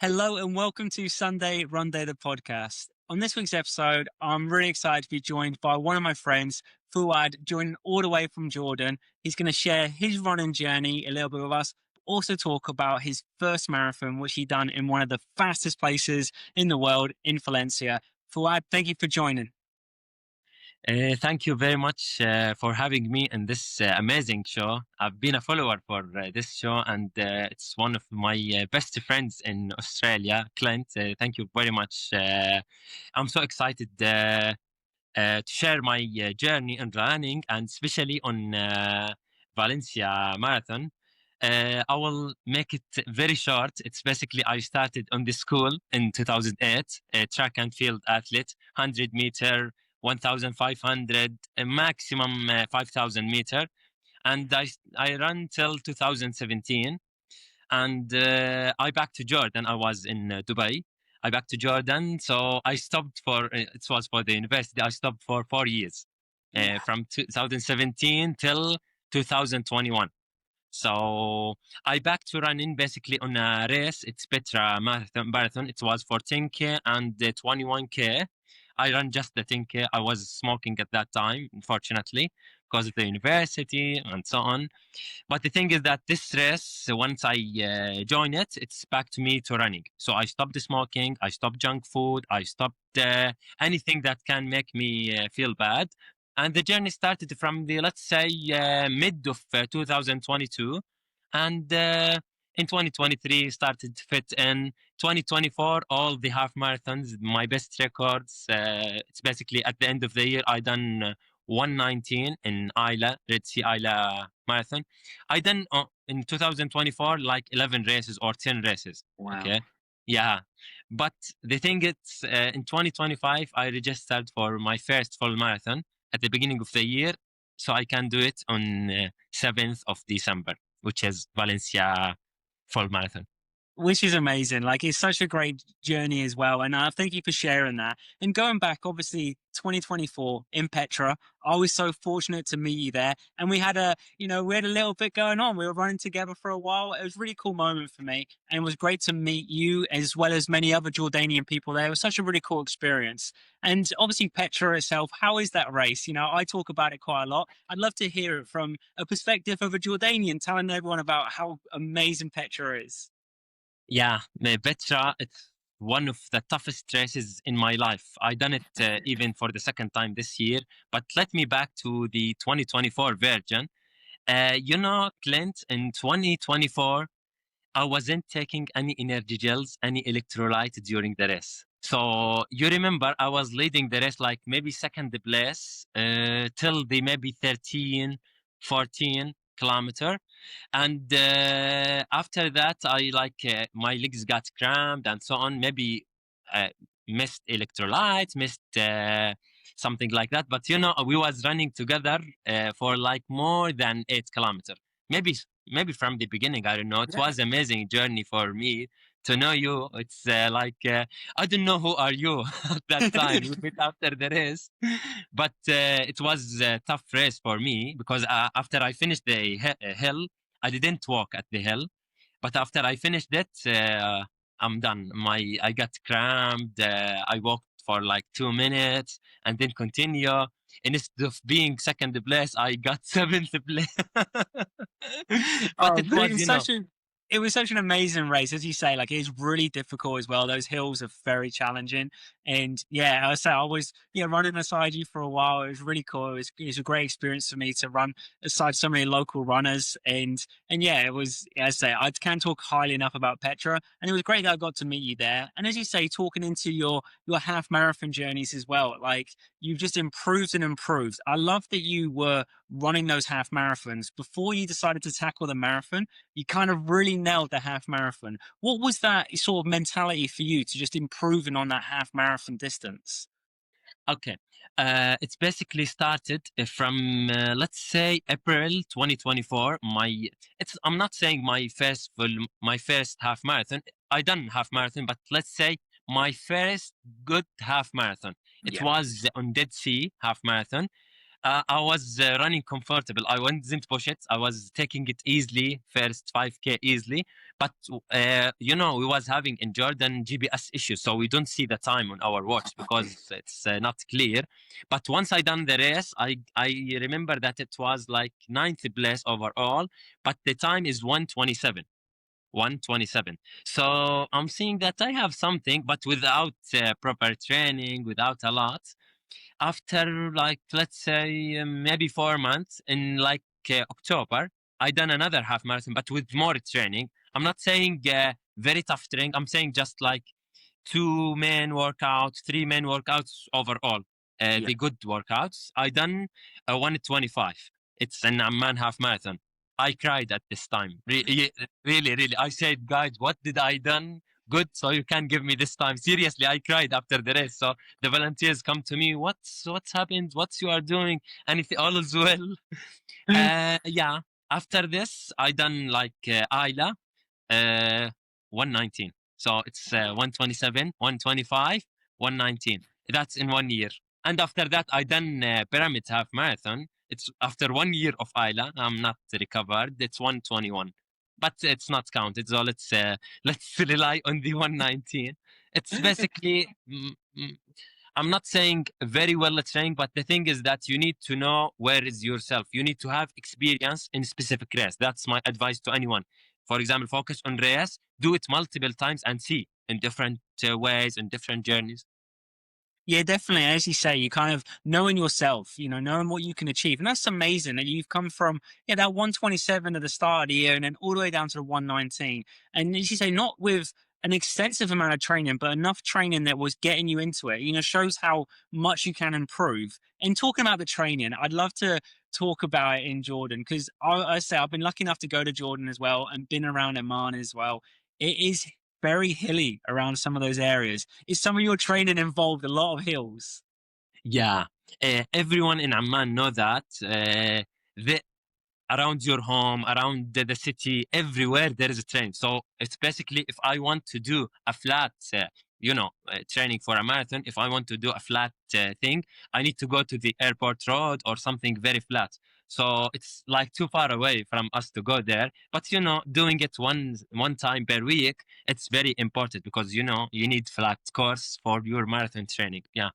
Hello and welcome to Sunday Run Day, the podcast. On this week's episode, I'm really excited to be joined by one of my friends, Fuad, joining all the way from Jordan. He's going to share his running journey a little bit with us, but also talk about his first marathon, which he done in one of the fastest places in the world, in Valencia. Fuad, thank you for joining. Thank you very much for having me in this amazing show. I've been a follower for this show, and it's one of my best friends in Australia, Clint. Thank you very much. I'm so excited to share my journey in running, and especially on Valencia Marathon. I will make it very short. It's basically I started on the school in 2008, a track and field athlete, 100 meter, 1,500, a maximum 5,000 meter. And I ran till 2017. And I back to Jordan. I was in Dubai. I back to Jordan. So I stopped it was for the university. I stopped for 4 years Yeah. from 2017 till 2021. So I back to running basically on a race. It's Petra marathon. It was for 10K and 21K. I ran just the 10K. I was smoking at that time, unfortunately, because of the university and so on. But the thing is that this race, once I join it, it's back to me to running. So I stopped smoking. I stopped junk food. I stopped anything that can make me feel bad. And the journey started from the, let's say, mid of 2022. And in 2023, started to fit in 2024, all the half marathons, my best records. It's basically at the end of the year, I done 119 in Isla, Red Sea Isla Marathon. I done in 2024 like 11 races or 10 races. Wow. Okay. Yeah. But the thing is, in 2025, I registered for my first full marathon at the beginning of the year. So I can do it on 7th of December, which is Valencia full marathon. Which is amazing. Like it's such a great journey as well. And thank you for sharing that. And going back, obviously, 2024 in Petra, I was so fortunate to meet you there. And we had a little bit going on. We were running together for a while. It was a really cool moment for me. And it was great to meet you as well as many other Jordanian people there. It was such a really cool experience. And obviously, Petra itself, how is that race? I talk about it quite a lot. I'd love to hear it from a perspective of a Jordanian, telling everyone about how amazing Petra is. Yeah, Petra, it's one of the toughest races in my life. I done it even for the second time this year. But let me back to the 2024 version. Clint, in 2024, I wasn't taking any energy gels, any electrolyte during the race. So you remember I was leading the race like maybe second place till the maybe 13, 14 kilometer. And after that, I like my legs got cramped and so on. Maybe uh, missed electrolytes, missed something like that. But we was running together for like more than 8 kilometers. Maybe from the beginning. I don't know. It was amazing journey for me to know you. It's I don't know who are you at that time. We met after the race, but it was a tough race for me because after I finished the hill, I didn't walk at the hill, but after I finished it, I'm done. I got cramped. I walked for like 2 minutes and then continue. Instead of being second place, I got seventh place. But Oh, it but was, it was such an amazing race, as you say. Like it's really difficult as well. Those hills are very challenging, and yeah, I was running beside you for a while. It was really cool. It was a great experience for me to run aside so many local runners, and yeah, it was. As I say, I can't talk highly enough about Petra, and it was great that I got to meet you there. And as you say, talking into your half marathon journeys as well, like you've just improved and improved. I love that you were running those half marathons before you decided to tackle the marathon. You kind of really nailed the half marathon. What was that sort of mentality for you to just improving on that half marathon distance? Okay. It's basically started from let's say April 2024. I'm not saying my first half marathon. I done half marathon, but let's say my first good half marathon. It Yeah. was on Dead Sea half marathon. I was running comfortable. I wasn't push it. I was taking it easily, first 5K easily. But we was having in Jordan GPS issues, so we don't see the time on our watch because it's not clear. But once I done the race, I remember that it was like ninth place overall, but the time is 1:27. 1:27. So I'm seeing that I have something, but without proper training, without a lot. After like let's say maybe 4 months in like October, I done another half marathon, but with more training. I'm not saying very tough training. I'm saying just like two main workouts, three main workouts overall. Yeah. The good workouts. I done 1:25. It's an Amman half marathon. I cried at this time. Really, really. I said, guys, what did I done good so you can give me this time? Seriously, I cried after the race. So the volunteers come to me. What's happened? What's you are doing? And if all is well. Yeah. After this, I done like Ayla, uh, 119. So it's 1:27, 1:25, 1:19. That's in 1 year. And after that, I done Pyramid Half Marathon. It's after 1 year of Ayla. I'm not recovered. It's 1:21. But it's not counted. So let's rely on the 1:19. It's basically I'm not saying very well trained, but the thing is that you need to know where is yourself. You need to have experience in specific race. That's my advice to anyone. For example, focus on race, do it multiple times and see in different ways and different journeys. Yeah, definitely. As you say, you kind of knowing yourself, knowing what you can achieve. And that's amazing that you've come from that 127 at the start of the year and then all the way down to the 119. And as you say, not with an extensive amount of training, but enough training that was getting you into it, shows how much you can improve. And talking about the training, I'd love to talk about it in Jordan because I say I've been lucky enough to go to Jordan as well and been around Oman as well. It is very hilly around some of those areas. Is some of your training involved a lot of hills? Yeah, everyone in Amman know that. The around your home, around the city, everywhere there is a train. So it's basically if I want to do a flat, training for a marathon, if I want to do a flat thing, I need to go to the airport road or something very flat. So it's like too far away from us to go there. But doing it one time per week, it's very important because you need flat course for your marathon training. Yeah.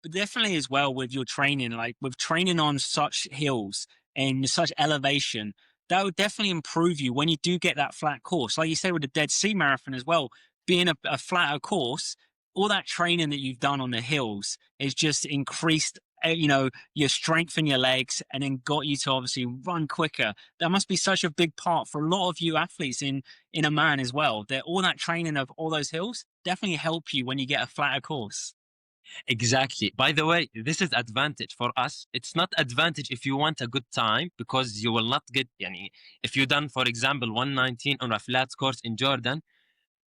But definitely as well with your training, like with training on such hills and such elevation, that would definitely improve you when you do get that flat course. Like you say with the Dead Sea Marathon as well, being a flatter course, all that training that you've done on the hills is just increased, your strength in your legs and then got you to obviously run quicker. That must be such a big part for a lot of you athletes in Oman as well. That all that training of all those hills definitely help you when you get a flatter course. Exactly. By the way, this is advantage for us. It's not advantage if you want a good time because you will not get yani, if you done, for example, 119 on a flat course in Jordan,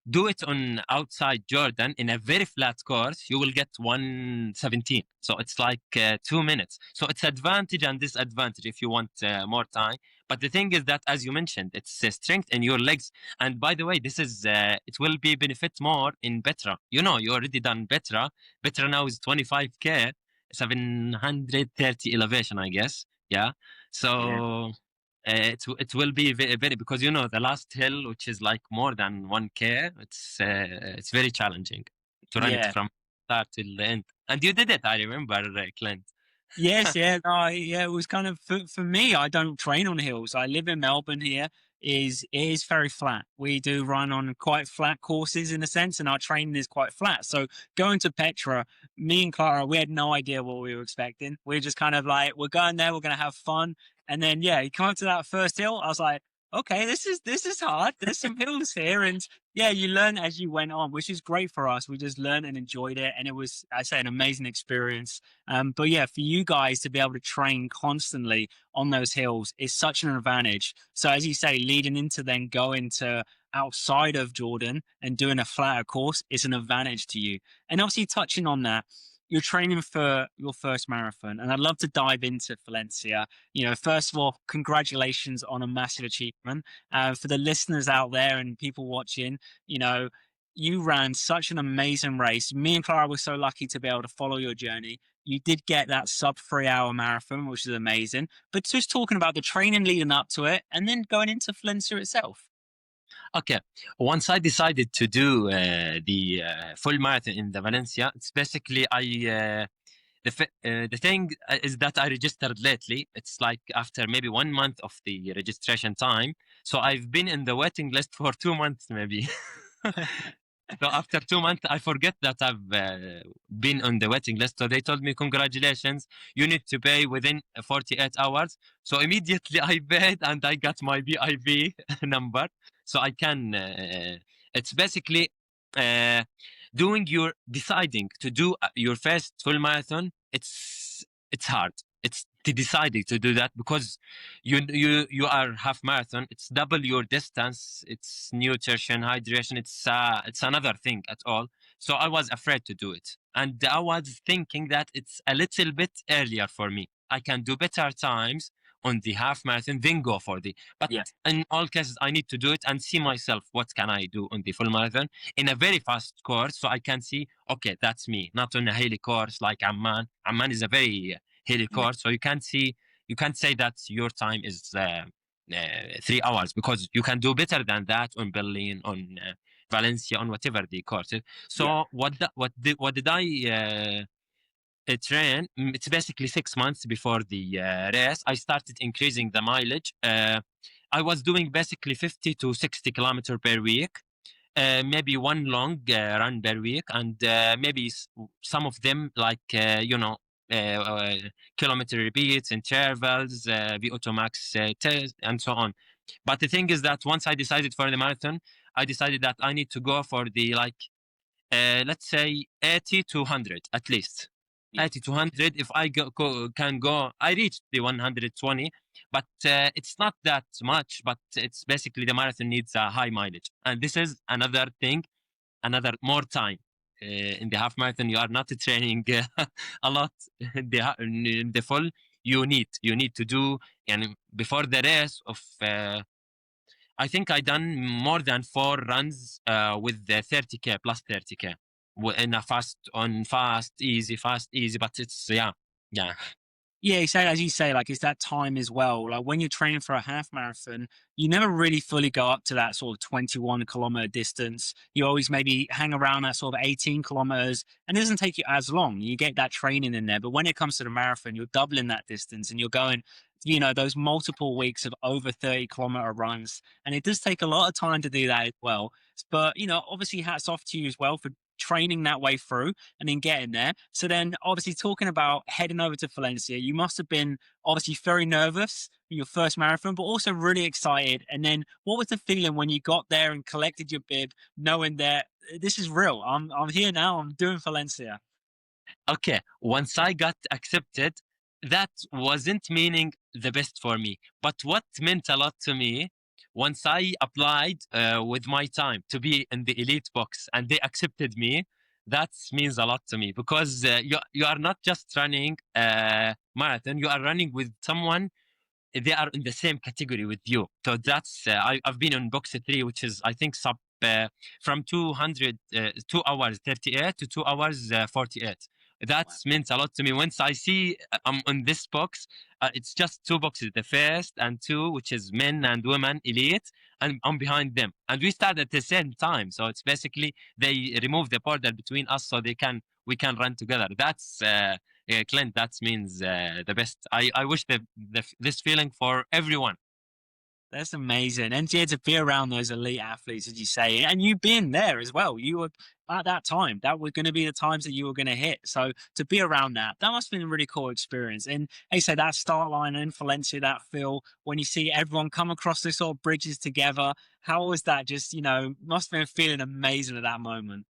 do it on outside Jordan in a very flat course, you will get 117. So it's like 2 minutes. So it's advantage and disadvantage if you want more time. But the thing is that, as you mentioned, it's strength in your legs. And by the way, it will be benefit more in Petra. You already done Petra. Petra now is 25K, 730 elevation, I guess. Yeah. Yeah. So it will be very because the last hill, which is like more than 1K, it's very challenging to run it Yeah. from start till the end. And you did it, I remember, Clint. Yes, yeah, no, yeah. It was kind of for me. I don't train on hills. I live in Melbourne. Here it is very flat. We do run on quite flat courses in a sense, and our training is quite flat. So going to Petra, me and Clara, we had no idea what we were expecting. We are just kind of like, we're going there, we're going to have fun, and then yeah, you come up to that first hill. I was like, okay, this is hard. There's some hills here, and yeah, you learn as you went on, which is great for us. We just learned and enjoyed it, and it was, I say, an amazing experience. But yeah, for you guys to be able to train constantly on those hills is such an advantage. So as you say, leading into then going to outside of Jordan and doing a flatter course is an advantage to you. And obviously touching on that, you're training for your first marathon, and I'd love to dive into Valencia. First of all, congratulations on a massive achievement. For the listeners out there and people watching, you know, you ran such an amazing race. Me and Clara were so lucky to be able to follow your journey. you did get that sub 3 hour marathon, which is amazing. But just talking about the training leading up to it and then going into Valencia itself. Okay, once I decided to do the full marathon in the Valencia, it's basically the thing is that I registered lately. It's like after maybe 1 month of the registration time. So I've been in the waiting list for 2 months, maybe. So after 2 months, I forget that I've been on the waiting list. So they told me, congratulations, you need to pay within 48 hours. So immediately I paid and I got my VIP number. So I can, it's basically uh, deciding to do your first full marathon. It's hard. It's to deciding to do that because you are half marathon. It's double your distance. It's nutrition, hydration. It's another thing at all. So I was afraid to do it, and I was thinking that it's a little bit earlier for me. I can do better times on the half marathon, then go for the. But Yeah. in all cases, I need to do it and see myself. What can I do on the full marathon in a very fast course, so I can see. Okay, that's me. Not on a hilly course like Amman. Amman is a very hilly Yeah. course, so you can't say that your time is 3 hours because you can do better than that on Berlin, on Valencia, on whatever the course is. Yeah. So what did I train? It's basically 6 months before the race. I started increasing the mileage. I was doing basically 50 to 60 kilometer per week. Maybe one long run per week, and maybe some of them like kilometer repeats, intervals, VO2 max test, and so on. But the thing is that once I decided for the marathon, I decided that I need to go for the like let's say 80 to 100 at least. Yeah. 80 to 100. If I can go, I reached the 120, but it's not that much. But it's basically the marathon needs a high mileage, and this is another thing, another more time. In the half marathon, you are not training a lot. In the full, you need to do, and before the race of I think I done more than 4 runs with the 30K plus 30K in a fast, easy. But it's yeah. Yeah, exactly. As you say, like it's that time as well. Like when you're training for a half marathon, you never really fully go up to that sort of 21 kilometer distance. You always maybe hang around that sort of 18 kilometers, and it doesn't take you as long. You get that training in there. But when it comes to the marathon, you're doubling that distance and you're going, those multiple weeks of over 30 kilometer runs. And it does take a lot of time to do that as well. But, obviously, hats off to you as well for training that way through and then getting there. So then, obviously, talking about heading over to Valencia, you must have been obviously very nervous in your first marathon, but also really excited. And then, what was the feeling when you got there and collected your bib, knowing that this is real? I'm here now. I'm doing Valencia. Okay, once I got accepted, that wasn't meaning the best for me. But what meant a lot to me, once I applied with my time to be in the elite box and they accepted me, that means a lot to me because you are not just running a marathon, you are running with someone they are in the same category with you. So that's I've been on box three, which is I think sub from 2 hours 38 to 2 hours 48. That Wow. means a lot to me. Once I see I'm on this box, it's just two boxes, the first and two, which is men and women elite, and I'm behind them. And we start at the same time. So it's basically they remove the border between us so we can run together. That's Clint, that means the best. I wish this feeling for everyone. That's amazing. And yeah, to be around those elite athletes, as you say, and you've been there as well. You were at that time. That were going to be the times that you were going to hit. So to be around that must have been a really cool experience. And hey, so that start line in Valencia, that feel when you see everyone come across those sort of bridges together, how was that? Just, must have been feeling amazing at that moment.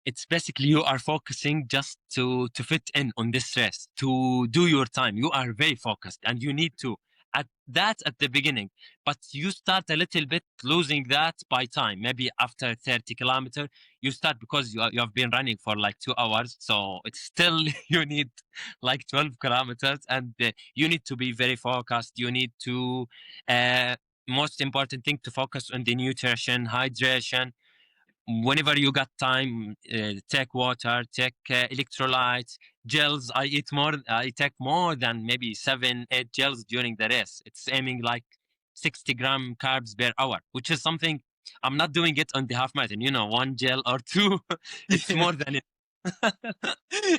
It's basically you are focusing just to fit in on this race, to do your time. You are very focused and you need to at the beginning, but you start a little bit losing that by time. Maybe after 30 kilometer you start because you have been running for like 2 hours, so it's still you need like 12 kilometers, and you need to be very focused. You need to uh most important thing, to focus on the nutrition, hydration. whenever you got time, take water, take electrolytes, gels. I take more than maybe 7 8 gels during the race. It's aiming like 60-gram carbs per hour, which is something I'm not doing it on the half marathon. You know, one gel or two, it's Yeah. more than it.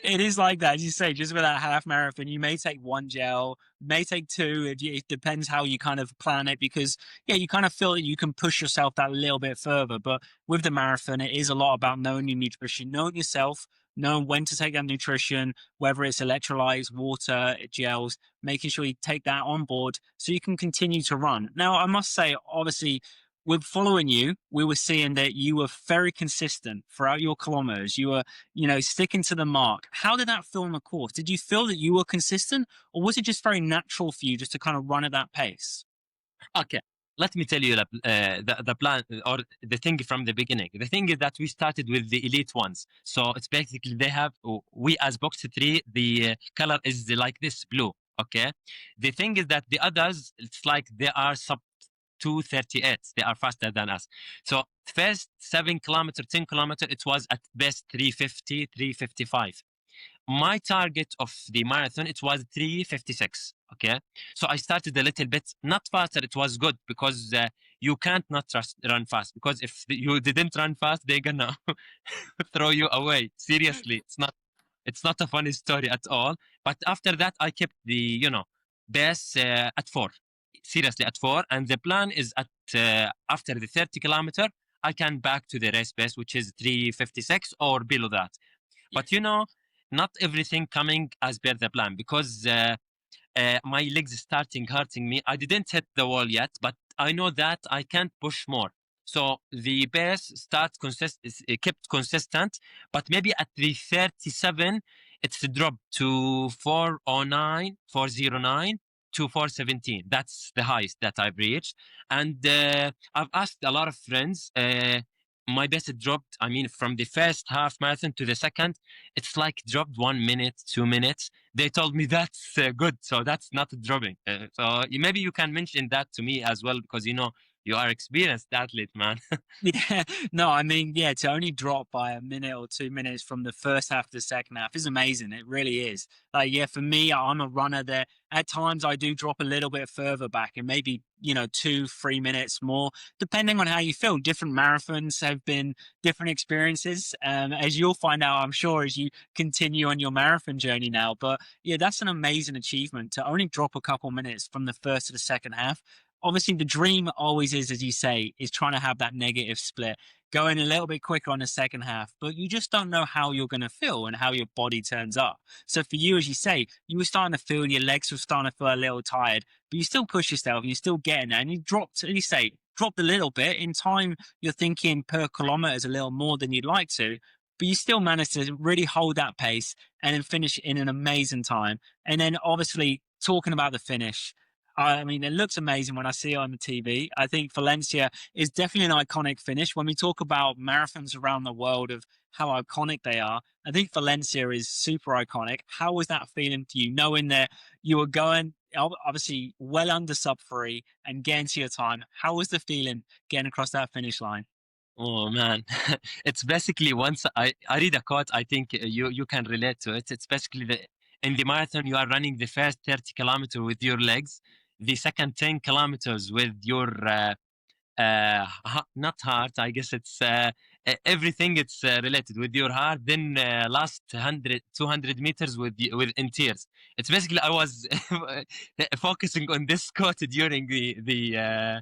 It is like that, as you say, just with that half marathon, you may take one gel, may take two. It depends how you kind of plan it because, yeah, you kind of feel that you can push yourself that little bit further. But with the marathon, it is a lot about knowing your nutrition, knowing yourself, knowing when to take that nutrition, whether it's electrolytes, water, gels, making sure you take that on board so you can continue to run. Now, I must say, obviously, with following you, we were seeing that you were very consistent throughout your kilometers. You were, sticking to the mark. How did that feel on the course? Did you feel that you were consistent, or was it just very natural for you just to kind of run at that pace? Okay, let me tell you the plan or the thing from the beginning. The thing is that we started with the elite ones. So it's basically they have, we as box three, the color is like this blue. Okay. The thing is that the others, it's like they are sub 238. They are faster than us. So first 7 kilometer, 10 kilometer, it was at best 350, 355. My target of the marathon, it was 356. Okay, so I started a little bit not faster. It was good because you can't not run fast, because if you didn't run fast, they're gonna throw you away. Seriously, it's not a funny story at all. But after that, I kept the base at 4. Seriously, at 4, and the plan is at after the 30 kilometer, I can back to the race base, which is 356 or below that. Yeah. But not everything coming as per the plan, because my legs starting hurting me. I didn't hit the wall yet, but I know that I can't push more. So the pace kept consistent, but maybe at the 37, it's dropped to 409, 409 to 417. That's the highest that I've reached. And I've asked a lot of friends. My best dropped, I mean, from the first half marathon to the second, it's like dropped 1 minute, 2 minutes. They told me that's good, so that's not dropping. So maybe you can mention that to me as well, because you are experienced athlete, man. Yeah, no, I mean, yeah, to only drop by a minute or 2 minutes from the first half to the second half is amazing. It really is. Like, yeah, for me, I'm a runner that at times I do drop a little bit further back and maybe, 2, 3 minutes more, depending on how you feel. Different marathons have been different experiences. As you'll find out, I'm sure, as you continue on your marathon journey now. But yeah, that's an amazing achievement to only drop a couple minutes from the first to the second half. Obviously the dream always is, as you say, is trying to have that negative split, going a little bit quicker on the second half, but you just don't know how you're going to feel and how your body turns up. So for you, as you say, you were starting to feel your legs were starting to feel a little tired, but you still push yourself and you're still getting there, and you dropped, as you say, dropped a little bit in time. You're thinking per kilometer is a little more than you'd like to, but you still managed to really hold that pace and then finish in an amazing time. And then obviously talking about the finish, I mean, it looks amazing when I see it on the TV. I think Valencia is definitely an iconic finish. When we talk about marathons around the world of how iconic they are, I think Valencia is super iconic. How was that feeling to you, knowing that you were going obviously well under sub 3 and getting to your time? How was the feeling getting across that finish line? Oh man, it's basically, once I read a quote, I think you can relate to it. It's basically in the marathon you are running the first 30 kilometer with your legs, the second 10 kilometers with your not heart, I guess it's everything, it's related with your heart, then last 100 200 meters with in tears. It's basically, I was focusing on this quote during the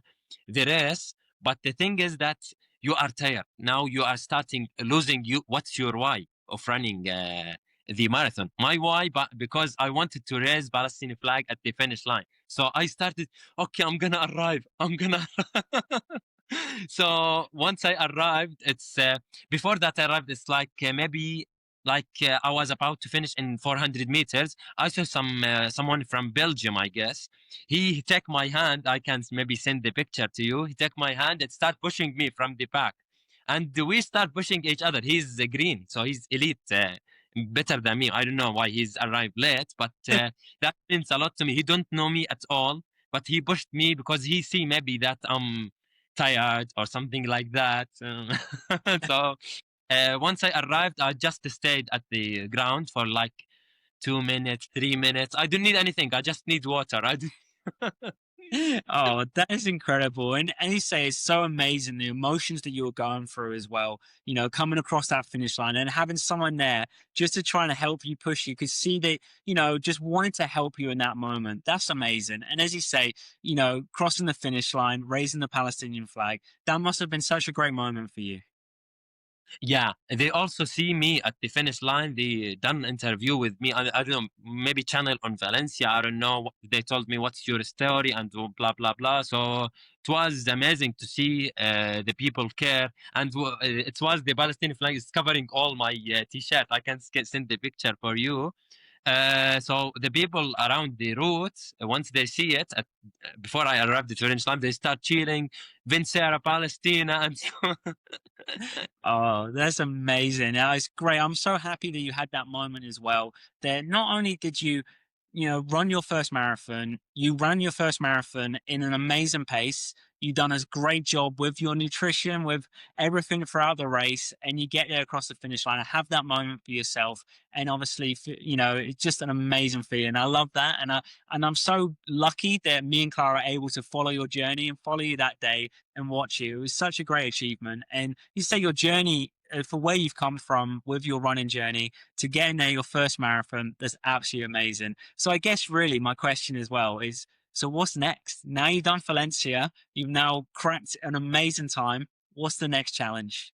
race. But the thing is that you are tired now, you are starting losing. What's your why of running the marathon? My why, but because I wanted to raise Palestinian flag at the finish line, so I started, okay, I'm gonna arrive. I'm gonna. So once I arrived, it's before that I arrived. It's like maybe like I was about to finish in 400 meters. I saw someone from Belgium, I guess. He take my hand. I can maybe send the picture to you. He take my hand and start pushing me from the back, and we start pushing each other. He's green, so he's elite. Better than me. I don't know why he's arrived late, but that means a lot to me. He don't know me at all, but he pushed me because he see maybe that tired or something like that. So once I arrived, I just stayed at the ground for like 2 minutes, 3 minutes. I don't need anything. I just need water. I do. Oh, that is incredible. And you say it's so amazing the emotions that you were going through as well, coming across that finish line and having someone there just to try and help you push. You could see that, just wanted to help you in that moment. That's amazing. And as you say, crossing the finish line, raising the Palestinian flag, that must have been such a great moment for you. Yeah, they also see me at the finish line. They done an interview with me. I don't know, maybe channel on Valencia. I don't know. They told me what's your story and blah blah blah. So it was amazing to see the people care, and it was the Palestinian flag is covering all my t-shirt. I can send the picture for you. So the people around the route, once they see it, before I arrived at the finish line, they start cheering, "Vincera Palestina!" and so. Oh, that's amazing. That is great. I'm so happy that you had that moment as well. That not only did you, run your first marathon, you ran your first marathon in an amazing pace. You done a great job with your nutrition, with everything throughout the race, and you get there across the finish line and have that moment for yourself. And obviously, it's just an amazing feeling. I love that, and I'm so lucky that me and Clara are able to follow your journey and follow you that day and watch you. It was such a great achievement. And you say your journey for where you've come from with your running journey to getting there, your first marathon, that's absolutely amazing. So I guess really my question as well is, so what's next? Now you've done Valencia, you've now cracked an amazing time. What's the next challenge?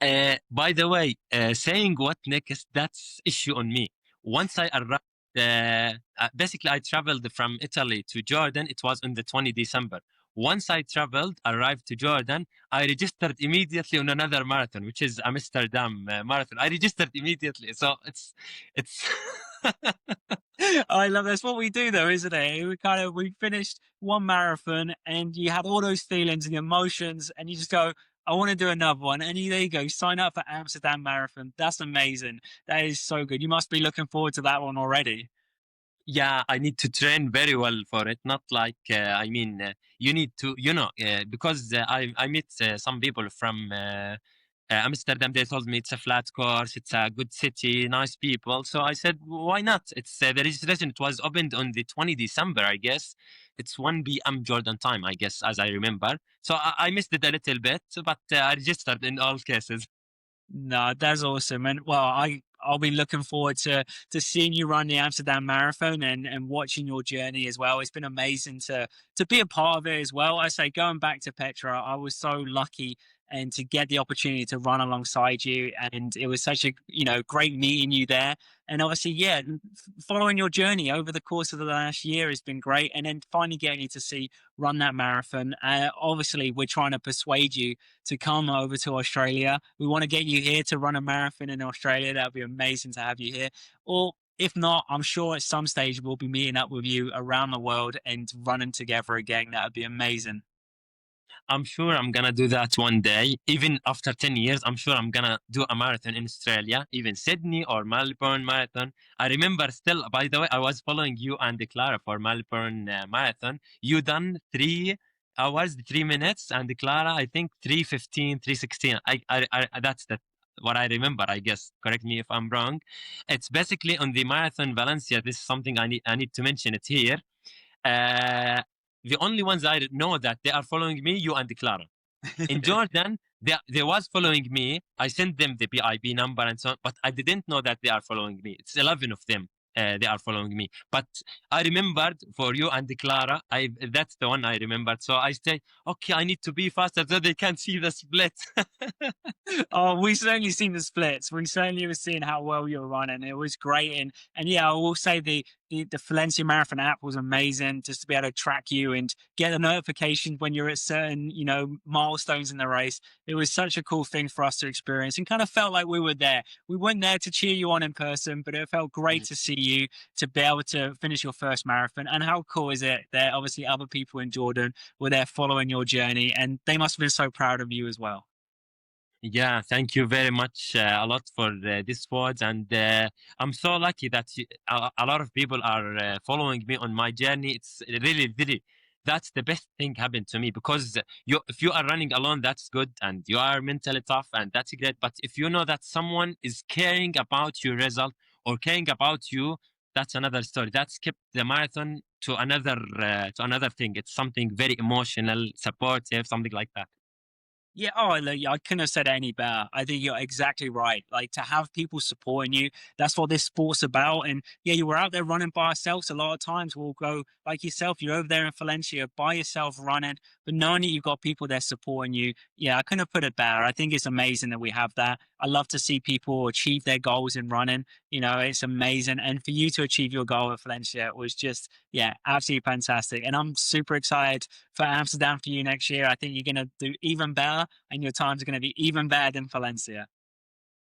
By the way, saying what next, that's issue on me. Once I arrived, basically I traveled from Italy to Jordan. It was on the 20 December. Once I traveled, arrived to Jordan, I registered immediately on another marathon, which is Amsterdam marathon. I registered immediately, so it's. I love that's what we do though, isn't it? We finished one marathon and you had all those feelings and emotions and you just go, I want to do another one. And there you go, sign up for Amsterdam Marathon. That's amazing. That is so good. You must be looking forward to that one already. Yeah, I need to train very well for it. Not like I mean, you need to, because I meet some people from Amsterdam. They told me it's a flat course, it's a good city, nice people. So I said, why not? It's the registration. It was opened on the 20 December, I guess. It's 1 p.m. Jordan time, I guess, as I remember. So I missed it a little bit, but I registered in all cases. No, that's awesome. And well, I'll be looking forward to seeing you run the Amsterdam Marathon and watching your journey as well. It's been amazing to be a part of it as well. I say going back to Petra, I was so lucky and to get the opportunity to run alongside you, and it was such a great meeting you there. And obviously, yeah, following your journey over the course of the last year has been great. And then finally getting you to see run that marathon. Obviously, we're trying to persuade you to come over to Australia. We want to get you here to run a marathon in Australia. That would be amazing to have you here. Or if not, I'm sure at some stage we'll be meeting up with you around the world and running together again. That would be amazing. I'm sure I'm gonna do that one day. Even after 10 years, I'm sure I'm gonna do a marathon in Australia, even Sydney or Melbourne marathon. I remember still, by the way, I was following you and Clara for Melbourne marathon. You done 3 hours, 3 minutes, and Clara, I think 3:15, 3:16. That's what I remember, I guess. Correct me if I'm wrong. It's basically on the marathon Valencia. This is something I need to mention it here. Uh, the only ones I know that they are following me, you and Clara. In Jordan, they was following me. I sent them the PIB number and so on, but I didn't know that they are following me. It's 11 of them. They are following me. But I remembered for you and Clara, that's the one I remembered. So I say, okay, I need to be faster so they can see the split. Oh, we certainly seen the splits. We certainly were seeing how well you were running. It was great, and yeah, I will say the Valencia Marathon app was amazing just to be able to track you and get the notifications when you're at certain milestones in the race. It was such a cool thing for us to experience, and kind of felt like we were there. We weren't there to cheer you on in person, but it felt great to see you to be able to finish your first marathon. And how cool is it that obviously other people in Jordan were there following your journey, and they must have been so proud of you as well. Yeah, thank you very much a lot for this words, and I'm so lucky that a lot of people are following me on my journey. It's really, really that's the best thing happened to me, because if you are running alone, that's good and you are mentally tough and that's great. But if you know that someone is caring about your result or caring about you, that's another story. That's kept the marathon to another thing. It's something very emotional, supportive, something like that. Yeah, oh, look, I couldn't have said it any better. I think you're exactly right. Like to have people supporting you, that's what this sport's about. And yeah, you were out there running by ourselves. A lot of times we'll go like yourself, you're over there in Valencia by yourself running, but knowing that you've got people there supporting you, yeah, I couldn't have put it better. I think it's amazing that we have that. I love to see people achieve their goals in running. You know, it's amazing. And for you to achieve your goal at Valencia was just, yeah, absolutely fantastic. And I'm super excited for Amsterdam for you next year. I think you're going to do even better and your times are going to be even better than Valencia.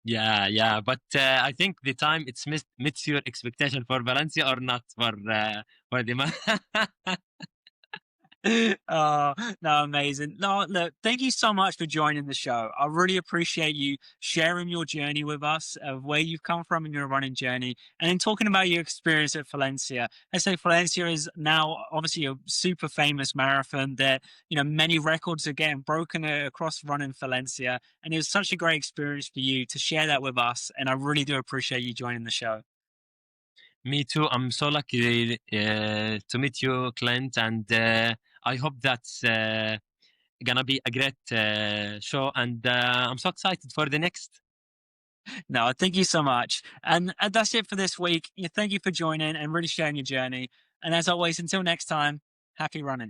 Yeah, yeah. But I think the time it's meets your expectation for Valencia or not for the Oh, no, amazing. No, look, thank you so much for joining the show. I really appreciate you sharing your journey with us of where you've come from in your running journey and then talking about your experience at Valencia. I say Valencia is now obviously a super famous marathon that, you know, many records are getting broken across running Valencia. And it was such a great experience for you to share that with us. And I really do appreciate you joining the show. Me too. I'm so lucky to meet you, Clint, and I hope that's gonna be a great show. And I'm so excited for the next. No, thank you so much. And that's it for this week. Yeah, thank you for joining and really sharing your journey. And as always, until next time, happy running.